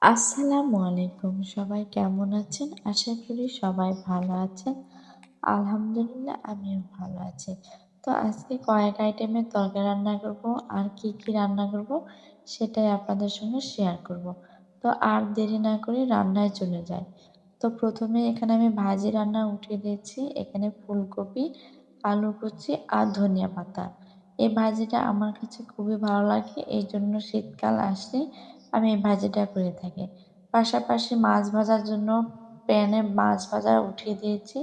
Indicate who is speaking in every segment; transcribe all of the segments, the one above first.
Speaker 1: আসসালামু আলাইকুম। সবাই কেমন আছেন? আশা করি সবাই ভালো আছেন। আলহামদুলিল্লাহ আমিও ভালো আছি। তো আজকে কয়েক আইটেমের তরকারি রান্না করব। আর কি রান্না করব সেটাই আপনাদের সঙ্গে শেয়ার করব। তো আর দেরি না করে রান্নায় চলে যাই। তো প্রথমে এখানে আমি ভাজি রান্না উঠিয়ে দিয়েছি। এখানে ফুলকপি, আলু কুচি আর ধনিয়া পাতা। এই ভাজিটা আমার কাছে খুবই ভালো লাগে। এইজন্য শীতকাল আসলেই আমি এই ভাজিটা করে থাকি। পাশাপাশি মাছ ভাজার জন্য প্যানে মাছ ভাজা উঠিয়ে দিয়েছি।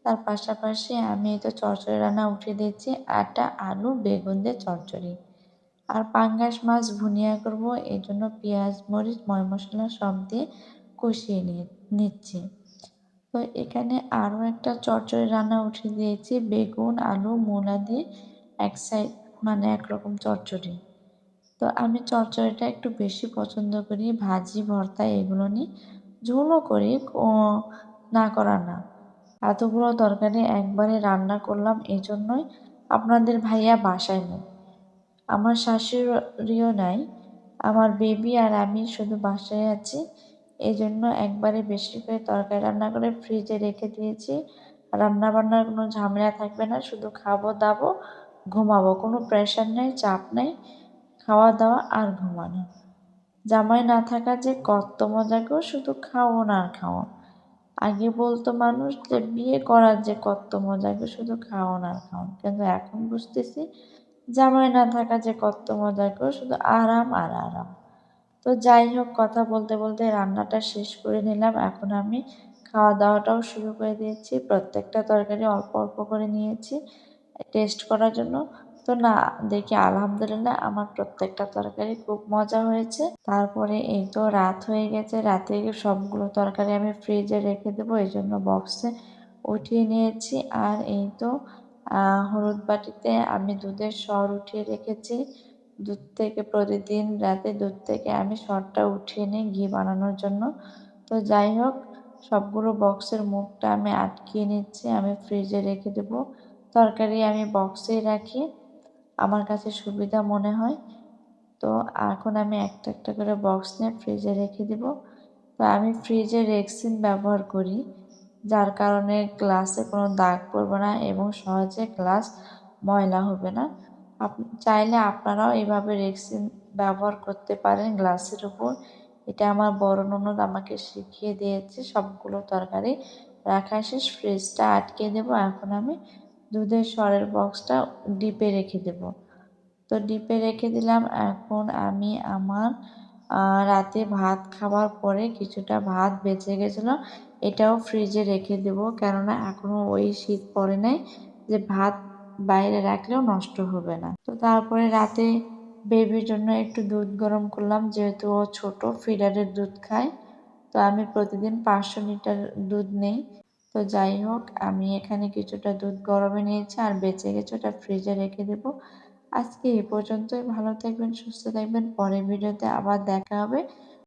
Speaker 1: তার পাশাপাশি আমি এই তো চচ্চড়ি রান্না উঠিয়ে দিয়েছি। একটা আলু বেগুন দিয়ে চচ্চড়ি। আর পাঙ্গাস মাছ ভুনিয়া করব, এজন্য পেঁয়াজ, মরিচ, ময় মসলা সব দিয়ে কষিয়ে নিচ্ছি। তো এখানে আরও একটা চচ্চড়ি রান্না উঠিয়ে দিয়েছি। বেগুন, আলু, মূলা দিয়ে এক সাইড মানে একরকম চচ্চড়ি। তো আমি চচ্চড়িটা একটু বেশি পছন্দ করি। ভাজি, ভর্তা এগুলো নিই। ঝোলও করি, না করা না। এতগুলো তরকারি একবারে রান্না করলাম এজন্যই আপনাদের ভাইয়া বাসায় নেই। আমার শাশুড়িও নাই। আমার বেবি আর আমি শুধু বাসায় আছি। এজন্য একবারে বেশি করে তরকারি রান্না করে ফ্রিজে রেখে দিয়েছি। রান্নাবান্নার কোনো ঝামেলা থাকবে না। শুধু খাবো-দাবো, ঘুমাবো। কোনো প্রেশার নেই, চাপ নেই। খাওয়া-দাওয়া আর ঘুমানো। জামাই না থাকা যে কত মজা গো, শুধু খাওন আর খাওন। আগে বলতো মানুষ যে বিয়ে করার যে কত মজা গো, শুধু খাওন আর খাওন। কিন্তু এখন বুঝতেছি জামাই না থাকা যে কত মজা গো, শুধু আরাম আর আরাম। তো যাই হোক, কথা বলতে বলতে রান্নাটা শেষ করে নিলাম। এখন আমি খাওয়া দাওয়াটাও শুরু করে দিয়েছি। প্রত্যেকটা তরকারি অল্প অল্প করে নিয়েছি টেস্ট করার জন্য। তো না, দেখি আলহামদুলিল্লাহ আমার প্রত্যেকটা তরকারি খুব মজা হয়েছে। তারপরে এই তো রাত হয়ে গেছে। রাতে সবগুলো তরকারি আমি ফ্রিজে রেখে দেবো, এই জন্য বক্সে উঠিয়ে নিয়েছি। আর এই তো হলুদ বাটিতে আমি দুধের সর উঠিয়ে রেখেছি। দুধ থেকে প্রতিদিন রাতে দুধ থেকে আমি সরটা উঠিয়ে নিই ঘি বানানোর জন্য। তো যাই হোক, সবগুলো বক্সের মুখটা আমি আটকিয়ে নিচ্ছি। আমি ফ্রিজে রেখে দেবো। তরকারি আমি বক্সেই রাখি, আমার কাছে সুবিধা মনে হয়। তো এখন আমি একটা একটা করে বক্স নিয়ে ফ্রিজে রেখে দেব। তো আমি ফ্রিজে রেক্সিন ব্যবহার করি, যার কারণে গ্লাসে কোনো দাগ পড়বে না এবং সহজে গ্লাস ময়লা হবে না। চাইলে আপনারাও এভাবে রেক্সিন ব্যবহার করতে পারেন গ্লাসের উপর। এটা আমার বড় ননদ আমাকে শিখিয়ে দিয়েছে। সবগুলো তরকারি রাখা শেষ, ফ্রিজটা আটকে দেবো। এখন আমি দুধের সরের বক্সটা ডিপে রেখে দেবো। তো ডিপে রেখে দিলাম। এখন আমি আমার রাতে ভাত খাওয়ার পরে কিছুটা ভাত বেঁচে গেছিলো, এটাও ফ্রিজে রেখে দেবো। কেননা এখনও ওই শীত পড়ে নাই যে ভাত বাইরে রাখলেও নষ্ট হবে না। তো তারপরে রাতে বেবির জন্য একটু দুধ গরম করলাম, যেহেতু ও ছোট, ফিডারের দুধ খায়। তো আমি প্রতিদিন 500 লিটার দুধ নেই। তো যাই হোক, আমি এখানে কিছুটা দুধ গরমে নিয়েছি আর বেঁচে গেছে, ওটা ফ্রিজে রেখে দেবো। আজকে এই পর্যন্তই। ভালো থাকবেন, সুস্থ থাকবেন। পরের ভিডিওতে আবার দেখা হবে।